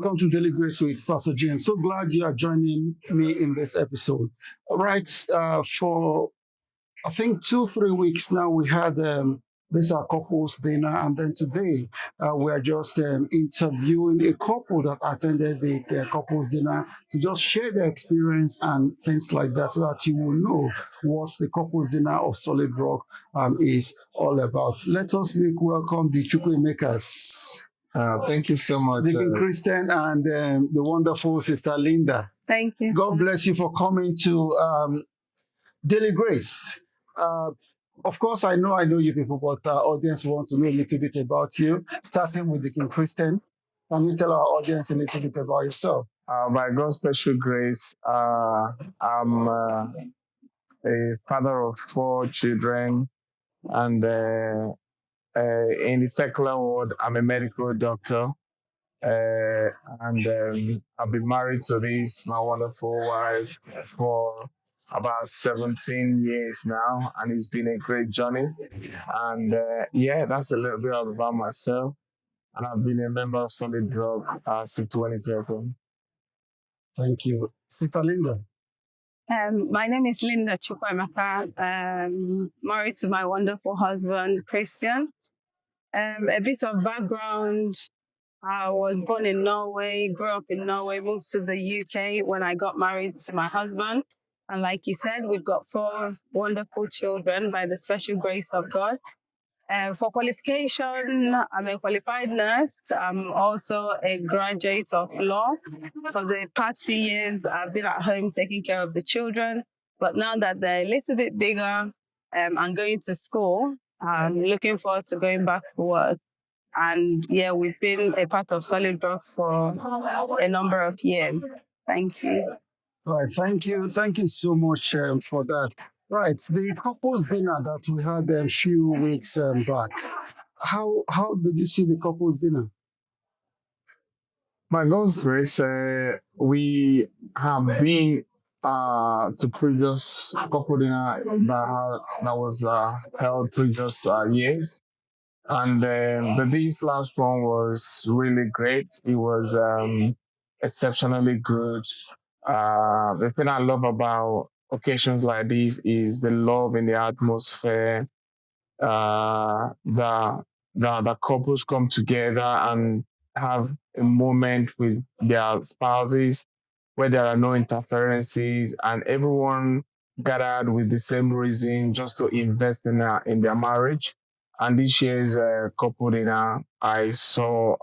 welcome to Daily Grace with Pastor Jim. So glad you are joining me in this episode. All right, for I think 2 3 weeks now we had this our couples dinner, and then today we are just interviewing a couple that attended the couples dinner to just share their experience and things like that, so that you will know what the couples dinner of Solid Rock is all about. Let us make welcome the Chukwuemekas. Thank you so much. Deacon Christian and the wonderful Sister Linda. Thank you. God bless you for coming to Daily Grace. Of course, I know you people, but our audience want to know a little bit about you. Starting with Deacon Christian, can you tell our audience a little bit about yourself? By God's special grace, I'm a father of 4 children, and in the secular world, I'm a medical doctor. And I've been married to my wonderful wife for about 17 years now, and it's been a great journey. And that's a little bit about myself. And I've been a member of Solid Rock since 2012. Thank you. Sister Linda. My name is Linda Chukwuemeka. Married to my wonderful husband, Christian. A bit of background. I was born in Norway, grew up in Norway, moved to the UK when I got married to my husband. And like you said, we've got 4 wonderful children by the special grace of God. For qualification, I'm a qualified nurse. I'm also a graduate of law. For the past few years, I've been at home taking care of the children. But now that they're a little bit bigger, I'm going to school. I'm looking forward to going back to work. And we've been a part of Solid Rock for a number of years. Thank you. All right, thank you so much for that. Right, the couples dinner that we had a few weeks back. How did you see the couples dinner? By God's grace, we have been to previous couple dinner that was held previous years. And this last one was really great. It was exceptionally good. The thing I love about occasions like this is the love in the atmosphere. The couples come together and have a moment with their spouses where there are no interferences, and everyone gathered with the same reason, just to invest in their marriage. And this year's couple dinner, I saw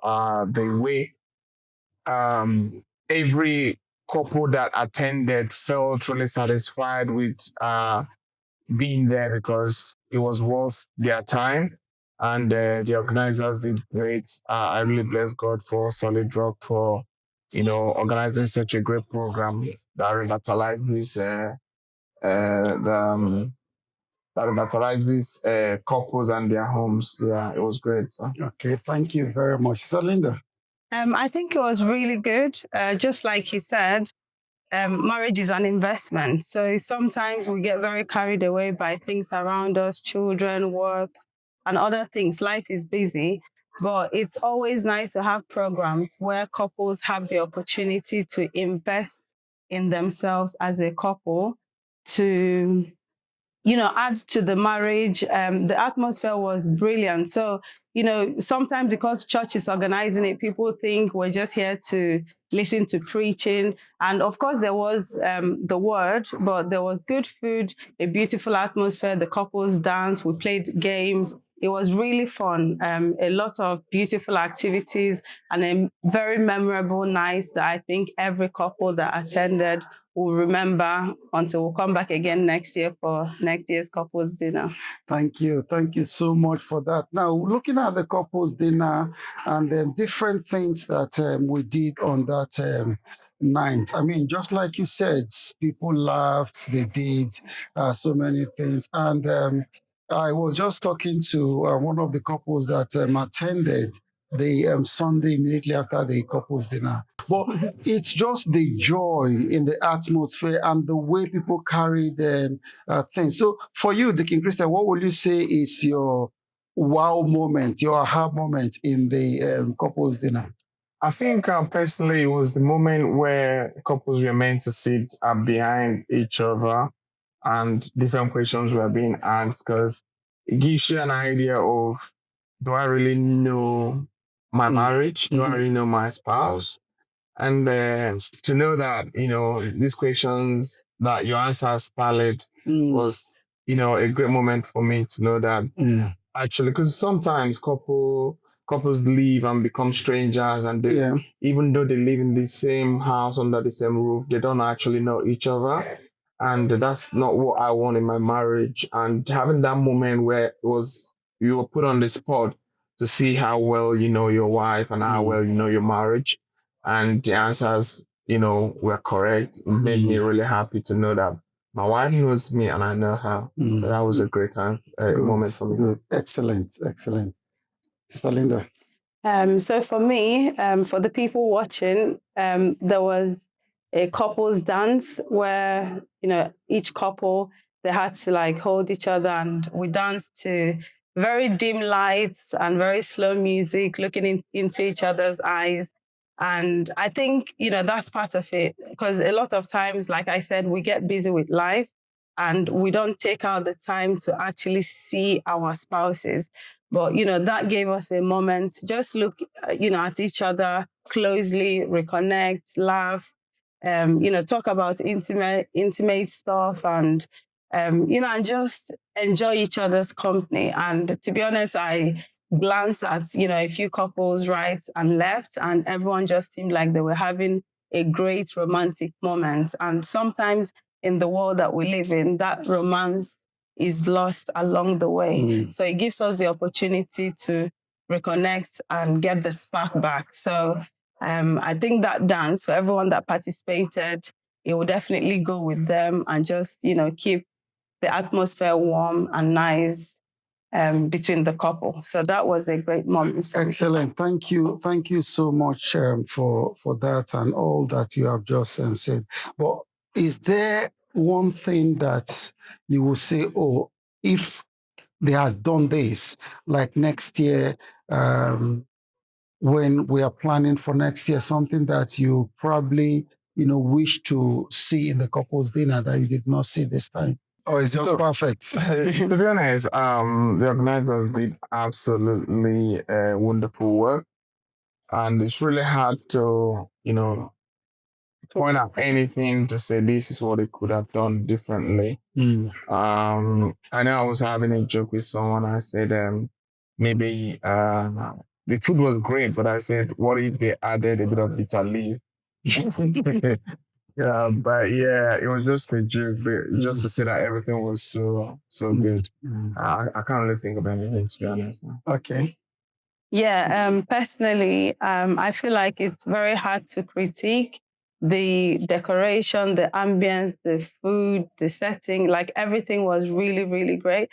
the way every couple that attended felt really satisfied with being there, because it was worth their time. And the organizers did great. I really bless God for Solid Rock for organizing such a great program that revitalizes couples and their homes. Yeah, it was great. So. Okay, thank you very much. So Linda. I think it was really good. Just like he said, marriage is an investment. So sometimes we get very carried away by things around us, children, work, and other things. Life is busy, but it's always nice to have programs where couples have the opportunity to invest in themselves as a couple to add to the marriage. The atmosphere was brilliant. So, sometimes because church is organizing it, people think we're just here to listen to preaching. And of course, there was the word, but there was good food, a beautiful atmosphere. The couples danced, we played games. It was really fun. A lot of beautiful activities and a very memorable night that I think every couple that attended will remember until we'll come back again next year for next year's couples dinner. Thank you so much for that. Now, looking at the couples dinner and the different things that we did on that night. I mean, just like you said, people laughed, they did so many things. And I was just talking to one of the couples that attended the Sunday immediately after the couples dinner. But it's just the joy in the atmosphere and the way people carry the things. So for you, Deacon Christian, what will you say is your wow moment, your aha moment in the couples dinner? I think personally, it was the moment where couples were meant to sit behind each other and different questions were being asked because it gives you an idea of, do I really know my marriage? Do I really know my spouse? And to know that, these questions that your answers valid was, a great moment for me to know that actually, because sometimes couples leave and become strangers, and even though they live in the same house under the same roof, they don't actually know each other, and that's not what I want in my marriage. And having that moment where it was you were put on the spot to see how well you know your wife and how well you know your marriage, and the answers were correct. It made me really happy to know that my wife knows me and I know her. So that was a great time, a moment for me. Good. Excellent. Excellent. Sister Linda. So for me, for the people watching, there was a couples dance where each couple, they had to like hold each other, and we danced to very dim lights and very slow music, looking into each other's eyes. And I think that's part of it, because a lot of times, like I said, we get busy with life and we don't take out the time to actually see our spouses. But that gave us a moment to just look, at each other closely, reconnect, laugh, talk about intimate stuff, and and just enjoy each other's company. And to be honest, I glanced at a few couples right and left, and everyone just seemed like they were having a great romantic moment. And sometimes in the world that we live in, that romance is lost along the way. So it gives us the opportunity to reconnect and get the spark back. So I think that dance, for everyone that participated, it will definitely go with them and just, keep the atmosphere warm and nice between the couple. So that was a great moment. Excellent. Thank you. Thank you so much for that and all that you have just said. But is there one thing that you will say, oh, if they had done this, like next year, when we are planning for next year, something that you probably, wish to see in the couple's dinner that you did not see this time? Or is just perfect? To be honest, the organizers did absolutely wonderful work, and it's really hard to, point out anything to say this is what they could have done differently. I know I was having a joke with someone. I said, maybe the food was great, but I said, what if they added a bit of bitter leaf? Yeah, but yeah, it was just a joke, but just to say that everything was so good. I can't really think of anything, to be honest. Okay. Yeah, personally, I feel like it's very hard to critique the decoration, the ambience, the food, the setting. Like everything was really, really great.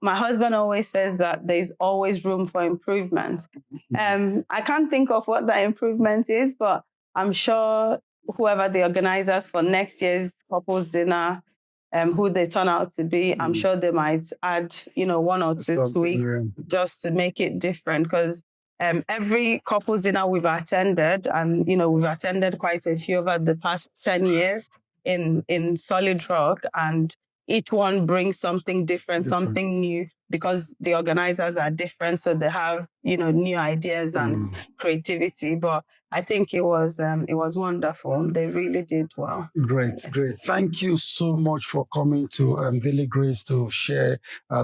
My husband always says that there's always room for improvement. I can't think of what that improvement is, but I'm sure whoever the organizers for next year's couples dinner, who they turn out to be, I'm sure they might add, one or two tweaks just to make it different. Because every couples dinner we've attended, and we've attended quite a few over the past 10 years in Solid Rock, and each one brings something different, something new, because the organizers are different, so they have new ideas and creativity. But I think it was wonderful. They really did well. Great, great. Thank you so much for coming to Daily Grace to share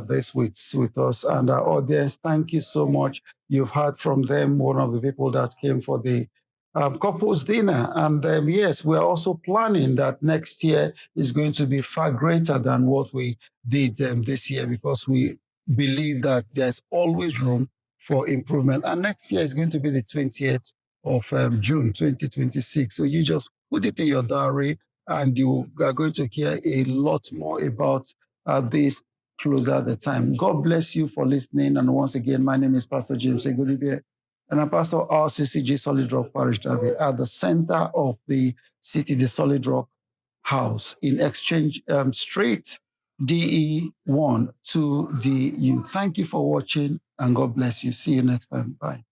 this with us and our audience. Thank you so much. You've heard from them, one of the people that came for the couples dinner. And yes, we're also planning that next year is going to be far greater than what we did this year, because we believe that there's always room for improvement. And next year is going to be the 20th of June 2026. So you just put it in your diary, and you are going to hear a lot more about this closer at the time. God bless you for listening. And once again, my name is Pastor James Egudibie, and I'm pastor of RCCG Solid Rock Parish at the center of the city, the Solid Rock House in Exchange Street, DE1 to DU. Thank you for watching, and God bless you. See you next time. Bye.